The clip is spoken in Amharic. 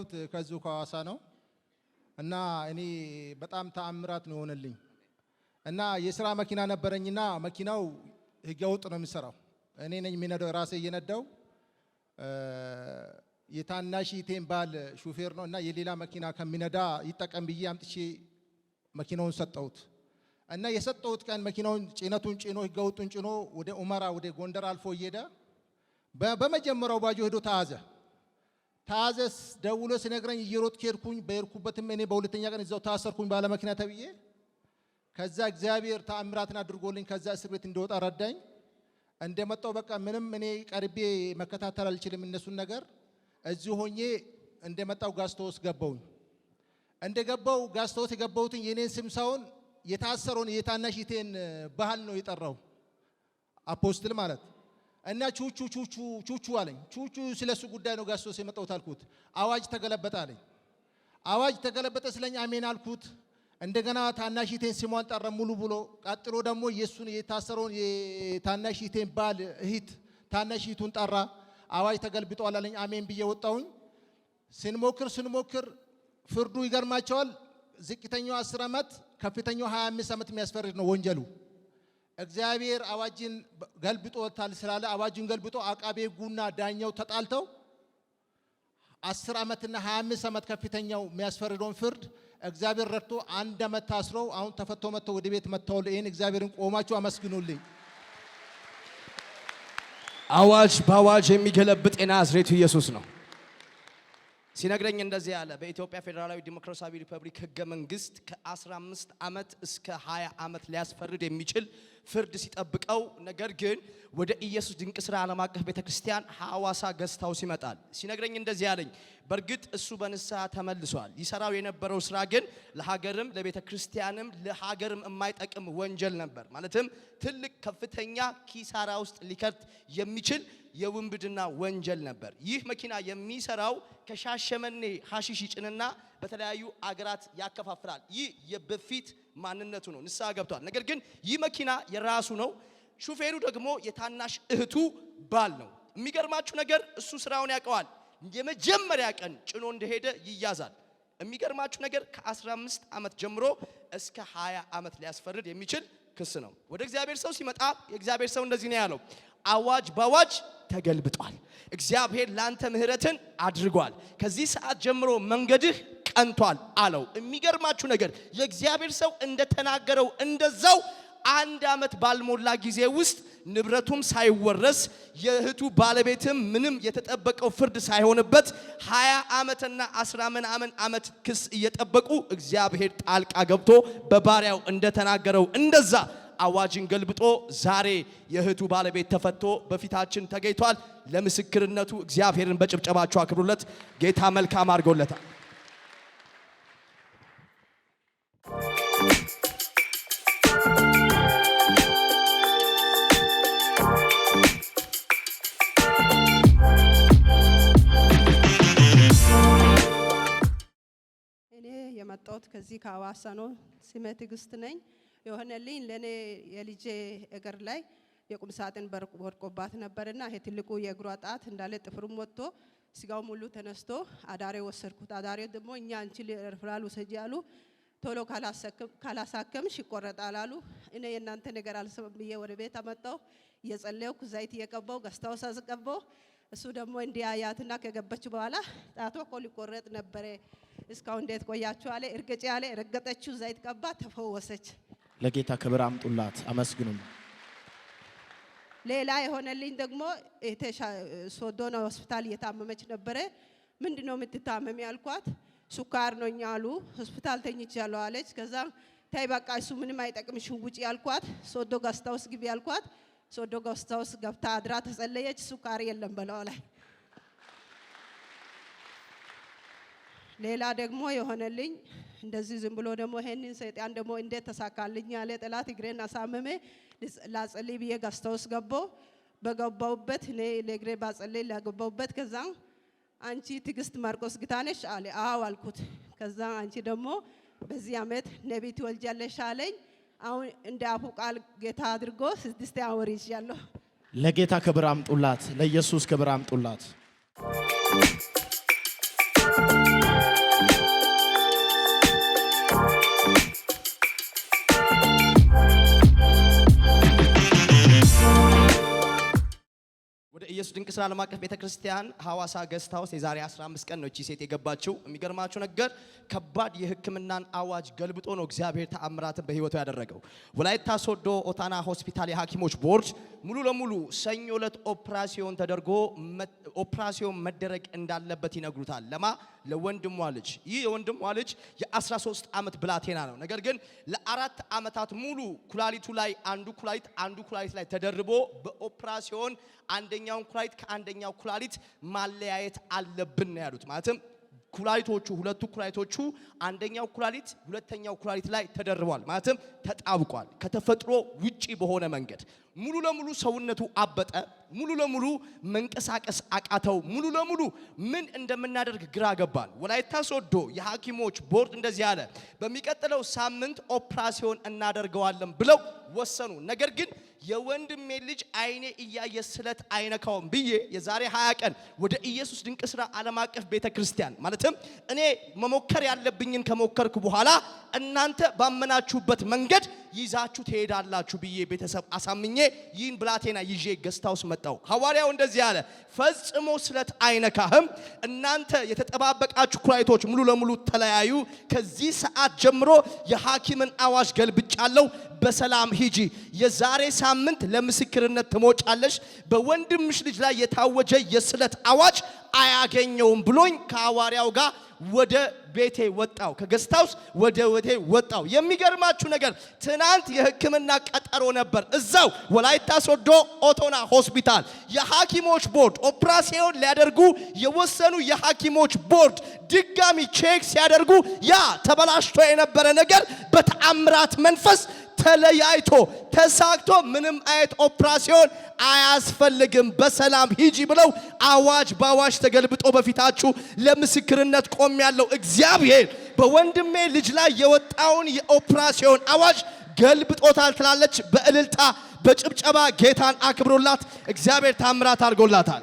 የመጣሁት ከዚሁ ከሐዋሳ ነው እና እኔ በጣም ተአምራት ነው ሆነልኝ እና የሥራ መኪና ነበረኝና መኪናው ህገወጥ ነው የሚሰራው እኔ ነኝ የሚነዳው ራሴ እየነዳው የታናሽ ቴምባል ሹፌር ነው እና የሌላ መኪና ከሚነዳ ይጠቀም ብዬ አምጥቼ መኪናውን ሰጠሁት እና የሰጠሁት ቀን መኪናውን ጭነቱን ጭኖ ህገወጡን ጭኖ ወደ ኡመራ ወደ ጎንደር አልፎ እየሄደ በመጀመሪያው ባጆ ሄዶ ታዘስ ደውሎ ሲነግረኝ እየሮጥኩ ሄድኩኝ በሄድኩበትም እኔ በሁለተኛ ቀን እዛው ታሰርኩኝ ባለ መኪና ተብዬ ከዛ እግዚአብሔር ተአምራትን አድርጎልኝ ከዛ እስር ቤት እንደወጣ ረዳኝ እንደመጣው በቃ ምንም እኔ ቀርቤ መከታተል አልችልም እነሱን ነገር እዚሁ ሆኜ እንደመጣው ጋስቶስ ገባውኝ እንደገባው ጋስቶስ የገባውትን የኔን ስም ሳይሆን የታሰረውን የታናሽቴን ባህል ነው የጠራው አፖስትል ማለት እና ቹቹ አለኝ ቹቹ ስለሱ ጉዳይ ነው ጋስቶስ የመጣው ታልኩት አዋጅ ተገለበጠ አለኝ አዋጅ ተገለበጠ ስለኛ አሜን አልኩት እንደገና ታናሽቴን ስሟን ጠራ ሙሉ ብሎ ቀጥሎ ደግሞ ኢየሱስን የታሰረውን የታናሽቴን ባል እህት ታናሽቱን ጠራ አዋጅ ተገልብጧል አለኝ አሜን ብዬ ወጣሁኝ ስንሞክር ፍርዱ ይገርማቸዋል ዝቅተኛው 10 ዓመት ከፍተኛው 25 ዓመት የሚያስፈርድ ነው ወንጀሉ እግዚአብሔር አዋጅን ገልብጦታል ስላለ አዋጅን ገልብጦ አቃቤ ጉና ዳኛው ተጣልተው 10 ዓመትና 25 ዓመት ከፍተኛው የሚያስፈርደውን ፍርድ እግዚአብሔር ረድቶ 1 ዓመት ታስረው አሁን ተፈቶ መጥተው ወደ ቤት መጥተው ይሄን እግዚአብሔርን ቆማችሁ አመስግኑልኝ አዋጅ በአዋጅ የሚገለብጥ የናዝሬቱ ኢየሱስ ነው ሲነግረኝ እንደዚህ ያለ በኢትዮጵያ ፌደራላዊ ዲሞክራሲያዊ ሪፐብሊክ ህገ መንግስት ከ15 ዓመት እስከ 20 ዓመት ሊያስፈርድ የሚችል ፍርድ ሲጠብቀው ነገር ግን ወደ ኢየሱስ ድንቅ ሥራ ዓለም አቀፍ ቤተክርስቲያን ሐዋሳ ገስታው ሲመጣል ሲነግረኝ እንደዚህ ያለኝ በርግጥ እሱ በንስሐ ተመልሷል ይሰራው የነበረው ስራ ግን ለሀገርም ለቤተክርስቲያንም ለሀገርም የማይጠቅም ወንጀል ነበር ማለትም ትልቅ ከፍተኛ ኪሳራ ውስጥ ሊከት የሚችል የውንብድና ወንጀል ነበር ይህ መኪና የሚሰራው ከሻሸመኔ ሐሺሽ ጭንና በተለያዩ አገራት ያከፋፍራል ይህ የበፊት ማንነቱ ነው ንስሐ ገብቷል ነገር ግን ይህ መኪና የራሱ ነው ሹፌሩ ደግሞ የታናሽ እህቱ ባል ነው የሚገርማችሁ ነገር እሱ ስራውን ያቀዋል የመጀመሪያ ቀን ጭኖ እንደሄደ ይያዛል የሚገርማችሁ ነገር ከ15 ዓመት ጀምሮ እስከ 20 ዓመት ሊያስፈርድ የሚችል ክስ ነው ወደ እግዚአብሔር ሰው ሲመጣ የእግዚአብሔር ሰው እንደዚህ ነው ያለው አዋጅ በአዋጅ ተገልብጧል እግዚአብሔር ላንተ ምህረትን አድርጓል ከዚህ ሰዓት ጀምሮ መንገድህ ቀንቷል አለው የሚገርማችሁ ነገር የእግዚአብሔር ሰው እንደተናገረው እንደዛው 1 ዓመት ባልሞላ ጊዜ ውስጥ ንብረቱም ሳይወረስ የእህቱ ባለቤትም ምንም የተጠበቀው ፍርድ ሳይሆንበት 20 ዓመትና 10 ዓመት ክስ እየጠበቁ እግዚአብሔር ጣልቃ ገብቶ በባሪያው እንደተናገረው እንደዛ አዋጅን ገልብጦ ዛሬ የእህቱ ባለቤት ተፈቶ በፊታችን ተገኝቷል ለምስክርነቱ እግዚአብሔርን በጭብጨባችሁ አክብሩለት ጌታ መልካም አድርጎለታል እኔ የመጣሁት ከዚህ ከሐዋሳ ነው ስሜ ትዕግስት ነኝ የሆነልኝ ለኔ የልጄ እግር ላይ የቁም ሳጥን ወድቆባት ነበርና ይሄ ትልቁ የእግሯ ጣት እንዳለ ጥፍሩም ወጥቶ ስጋው ሙሉ ተነስቶ አዳሬ ወሰድኩት አዳሬ ደግሞ እኛ አንቺ ሪፈራል ወሰጂ አሉ ቶሎ ካላሳከምሽ ይቆረጣል አሉ እኔ የእናንተ ነገር አልሰማም ብዬ ወደ ቤት አመጣሁ የጸለይኩ ዘይት የቀባው ጋስታውስ አስቀባው እሱ ደግሞ እንዲያያትና ከገበች በኋላ ጣቷ እኮ ሊቆረጥ ነበር እስካሁን እንዴት ቆያችሁ አለ እርግጬ አለ ረገጠችው ዘይት ቀባ ተፈወሰች ለጌታ ክብር አምጡላት አመስግኑ ሌላ የሆነልኝ ደግሞ ሶዶና ሆስፒታል የታመመች ነበር ምንድነው የምትታመም ያልኳት ሱካር ነውኛ አሉ ሆስፒታል ተኝቻለሁ አለች ከዛ ታይ በቃ እሱ ምንም አይጠቅምሽም ውጪ ያልኳት ሶዶ ጋስታውስ ግቢ ያልኳት ሶዶ ጋስታውስ ገብታ አድራ ተጸለየች ሱካር የለም በለው ላይ ሌላ ደግሞ የሆነልኝ እንደዚህ ዝም ብሎ ደግሞ ይሄንን ሰይጣን ደግሞ እንዴት ተሳካልኝ ያለ ጠላት እግሬን አሳመመ ላጸልይ ብዬ ጋስታውስ ገባው በገባውበት እኔ ለእግሬ ባጸልይ ላገባውበት ከዛ አንቺ ትዕግስት ማርቆስ ግታነሽ አለ አዎ አልኩት ከዛ አንቺ ደግሞ በዚህ አመት ነብይ ትወልጃለሽ አለኝ አሁን እንደ አፉ ቃል ጌታ አድርጎ 6 ወር ይያለሁ ለጌታ ክብር አምጡላት ለኢየሱስ ክብር አምጡላት ድንቅ ስራ ዓለም አቀፍ ቤተክርስቲያን ሐዋሳ ገስት ሃውስ የዛሬ 15 ቀን ነው እቺ ሴት የገባችው። የሚገርማችሁ ነገር ከባድ የሕክምናን አዋጅ ገልብጦ ነው እግዚአብሔር ተአምራትን በህይወቱ ያደረገው። ወላይታ ሶዶ ኦታና ሆስፒታል የሐኪሞች ቦርድ ሙሉ ለሙሉ ሰኞ ዕለት ኦፕራሲዮን ተደርጎ ኦፕራሲዮን መደረግ እንዳለበት ይነግሩታል። ለማ ለወንድሟ ልጅ። ይህ የወንድሟ ልጅ የ13 ዓመት ብላቴና ነው። ነገር ግን ለ4 ዓመታት ሙሉ ኩላሊቱ ላይ አንዱ ኩላሊት ላይ ተደርቦ በኦፕራሲዮን አንደኛውን ኩላሊት ከአንደኛው ኩላሊት ማለያየት አለብን ነው ያሉት። ማለትም ኩላሊቶቹ ሁለቱ ኩላሊቶቹ አንደኛው ኩላሊት ሁለተኛው ኩላሊት ላይ ተደርቧል። ማለትም ተጣብቋል። ከተፈጥሮ ውጪ በሆነ መንገድ ሙሉ ለሙሉ ሰውነቱ አበጠ። ሙሉ ለሙሉ መንቀሳቀስ አቃተው። ሙሉ ለሙሉ ምን እንደምናደርግ ግራ ገባን። ወላይታ ሶዶ የሐኪሞች ቦርድ እንደዚህ አለ፣ በሚቀጥለው ሳምንት ኦፕራሲዮን እናደርገዋለን ብለው ወሰኑ። ነገር ግን የወንድሜ ልጅ አይኔ እያየ ስለት አይነካውም ብዬ የዛሬ 20 ቀን ወደ ኢየሱስ ድንቅ ስራ ዓለም አቀፍ ቤተክርስቲያን ማለትም እኔ መሞከር ያለብኝን ከሞከርኩ በኋላ እናንተ ባመናችሁበት መንገድ ይዛችሁ ትሄዳላችሁ ብዬ ቤተሰብ አሳምኜ ይህን ብላቴና ይዤ ገስታውስ መጣው። ሐዋርያው እንደዚህ አለ፣ ፈጽሞ ስለት አይነካህም። እናንተ የተጠባበቃችሁ ኩላሊቶች ሙሉ ለሙሉ ተለያዩ። ከዚህ ሰዓት ጀምሮ የሐኪምን አዋጅ ገልብጫለሁ። በሰላም ሂጂ። የዛሬ ሳምንት ለምስክርነት ትሞጫለሽ። በወንድምሽ ልጅ ላይ የታወጀ የስለት አዋጅ አያገኘውም ብሎኝ ከሐዋርያው ጋር ወደ ቤቴ ወጣው። ከገስታውስ ወደ ቤቴ ወጣው። የሚገርማችሁ ነገር ትናንት የሕክምና ቀጠሮ ነበር እዛው ወላይታ ሶዶ ኦቶና ሆስፒታል። የሐኪሞች ቦርድ ኦፕራሲዮን ሊያደርጉ የወሰኑ የሐኪሞች ቦርድ ድጋሚ ቼክ ሲያደርጉ ያ ተበላሽቶ የነበረ ነገር በተአምራት መንፈስ ተለያይቶ ተሳክቶ ምንም አይነት ኦፕራሲዮን አያስፈልግም በሰላም ሂጂ ብለው አዋጅ ባዋጅ ተገልብጦ በፊታችሁ ለምስክርነት ቆሜያለሁ። እግዚአብሔር በወንድሜ ልጅ ላይ የወጣውን የኦፕራሲዮን አዋጅ ገልብጦታል ትላለች። በእልልታ በጭብጨባ ጌታን አክብሮላት እግዚአብሔር ታምራት አድርጎላታል።